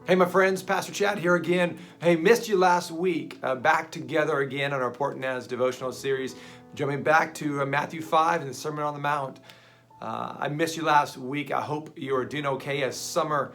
Hey, my friends, Pastor Chad here again. Hey, missed you last week. Back together again on our Important As devotional series. Jumping back to Matthew 5 and the Sermon on the Mount. I missed you last week. I hope you are doing okay as summer,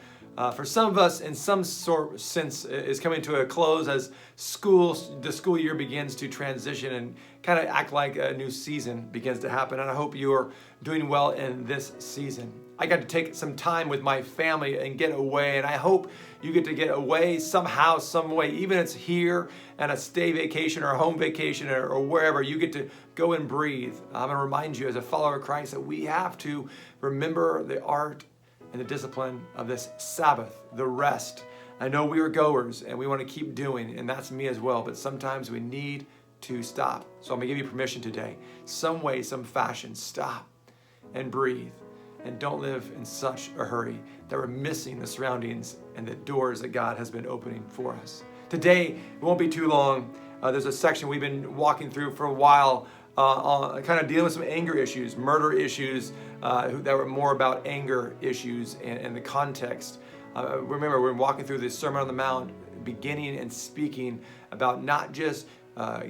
for some of us, in some sort sense, is coming to a close as the school year begins to transition and kind of act like a new season begins to happen. And I hope you are doing well in this season. I got to take some time with my family and get away, and I hope you get to get away somehow, some way, even if it's here and a stay vacation or a home vacation or wherever, you get to go and breathe. I'm going to remind you as a follower of Christ that we have to remember the art and the discipline of this Sabbath, the rest. I know we are goers and we want to keep doing, and that's me as well, but sometimes we need to stop. So I'm going to give you permission today. Some way, some fashion, stop and breathe. And don't live in such a hurry that we're missing the surroundings and the doors that God has been opening for us. Today, it won't be too long. There's a section we've been walking through for a while, kind of dealing with some anger issues, murder issues that were more about anger issues and the context. Remember, we're walking through this Sermon on the Mount, beginning and speaking about not just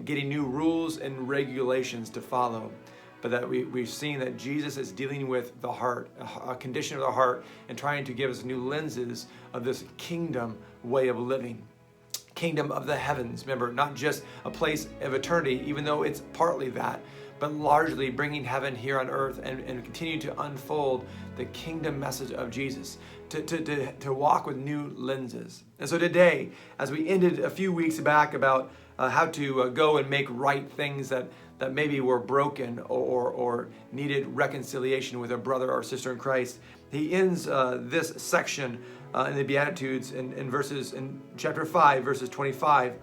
getting new rules and regulations to follow, but that we've seen that Jesus is dealing with the heart, a condition of the heart, and trying to give us new lenses of this kingdom way of living. Kingdom of the heavens, remember, not just a place of eternity, even though it's partly that, but largely bringing heaven here on earth and continue to unfold the kingdom message of Jesus, to walk with new lenses. And so today, as we ended a few weeks back about how to go and make right things that maybe were broken or needed reconciliation with a brother or sister in Christ, he ends this section in the Beatitudes in chapter 5, verses 25,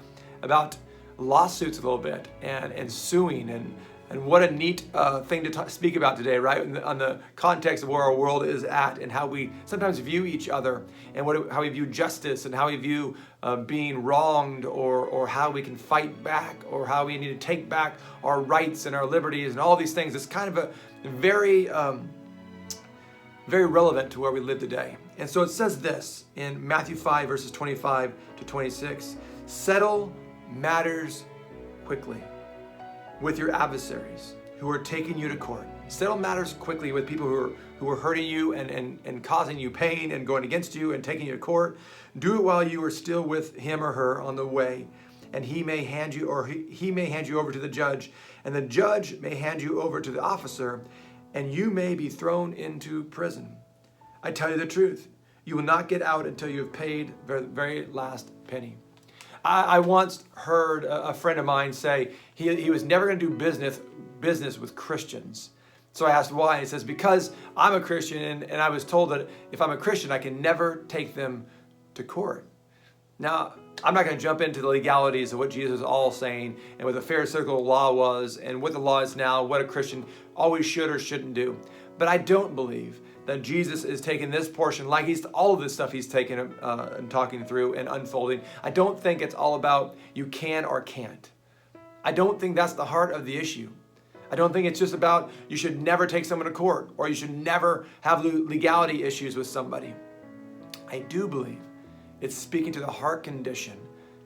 about lawsuits a little bit and suing and what a neat thing to speak about today, right? On the context of where our world is at and how we sometimes view each other and how we view justice and how we view being wronged or how we can fight back or how we need to take back our rights and our liberties and all these things. It's kind of a very, very relevant to where we live today. And so it says this in Matthew 5, verses 25 to 26, settle matters quickly with your adversaries who are taking you to court. Settle matters quickly with people who are hurting you and causing you pain and going against you and taking you to court. Do it while you are still with him or her on the way, and he may hand you over to the judge, and the judge may hand you over to the officer, and you may be thrown into prison. I tell you the truth, you will not get out until you have paid the very last penny. I once heard a friend of mine say he was never going to do business with Christians. So I asked why. He says, because I'm a Christian and I was told that if I'm a Christian, I can never take them to court. Now, I'm not going to jump into the legalities of what Jesus is all saying and what the Pharisaical law was and what the law is now, what a Christian always should or shouldn't do. But I don't believe that Jesus is taking this portion, like all of this stuff he's taking and talking through and unfolding. I don't think it's all about you can or can't. I don't think that's the heart of the issue. I don't think it's just about you should never take someone to court or you should never have legality issues with somebody. I do believe it's speaking to the heart condition,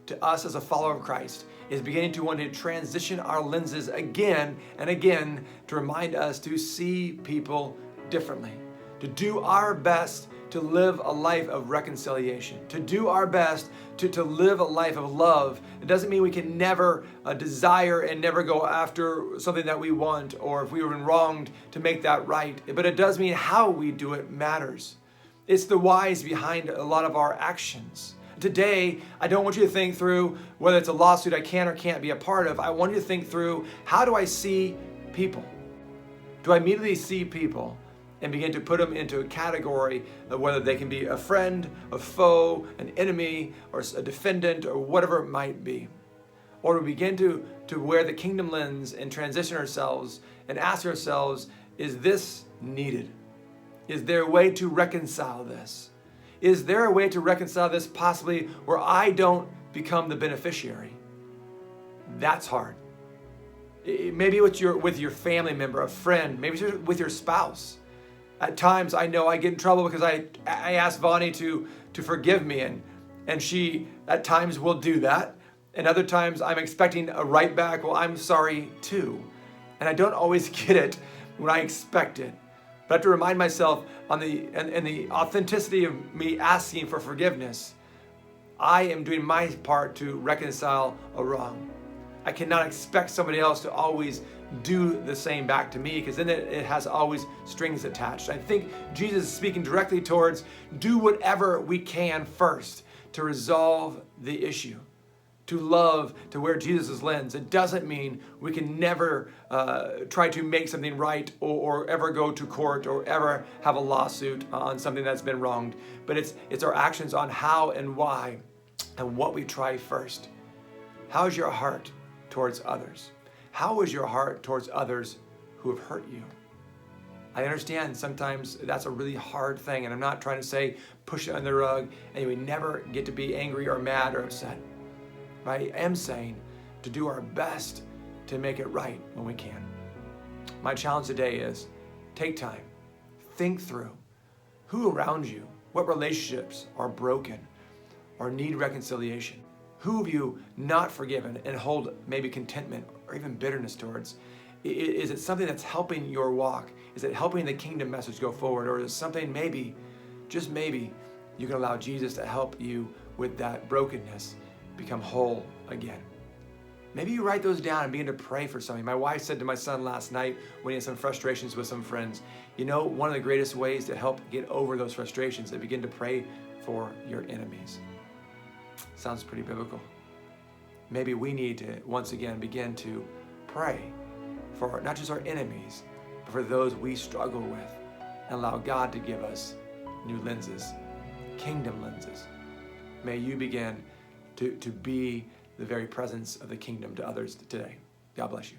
to us as a follower of Christ, is beginning to want to transition our lenses again and again to remind us to see people differently, to do our best to live a life of reconciliation, to do our best to live a life of love. It doesn't mean we can never desire and never go after something that we want, or if we were wronged, to make that right. But it does mean how we do it matters. It's the whys behind a lot of our actions. Today, I don't want you to think through whether it's a lawsuit I can or can't be a part of. I want you to think through, how do I see people? Do I immediately see people and begin to put them into a category of whether they can be a friend, a foe, an enemy, or a defendant, or whatever it might be? Or do we begin to wear the kingdom lens and transition ourselves and ask ourselves, is this needed? Is there a way to reconcile this? Is there a way to reconcile this possibly where I don't become the beneficiary? That's hard. Maybe with your family member, a friend, maybe with your spouse. At times I know I get in trouble because I ask Vonnie to forgive me, and And she at times will do that. And other times I'm expecting a right back, well, I'm sorry too. And I don't always get it when I expect it. But I have to remind myself in the authenticity of me asking for forgiveness, I am doing my part to reconcile a wrong. I cannot expect somebody else to always do the same back to me, because then it has always strings attached. I think Jesus is speaking directly towards do whatever we can first to resolve the issue, to love, to wear Jesus' lens. It doesn't mean we can never try to make something right or ever go to court or ever have a lawsuit on something that's been wronged. But it's our actions on how and why and what we try first. How is your heart towards others? How is your heart towards others who have hurt you? I understand sometimes that's a really hard thing, and I'm not trying to say push it under the rug and we never get to be angry or mad or upset. But I am saying to do our best to make it right when we can. My challenge today is take time, think through who around you, what relationships are broken or need reconciliation. Who have you not forgiven and hold maybe contentment or even bitterness towards? Is it something that's helping your walk? Is it helping the kingdom message go forward? Or is it something maybe, just maybe, you can allow Jesus to help you with that brokenness become whole again? Maybe you write those down and begin to pray for something. My wife said to my son last night when he had some frustrations with some friends, you know, one of the greatest ways to help get over those frustrations is begin to pray for your enemies. Sounds pretty biblical. Maybe we need to once again begin to pray for not just our enemies, but for those we struggle with, and allow God to give us new lenses, kingdom lenses. May you begin to be the very presence of the kingdom to others today. God bless you.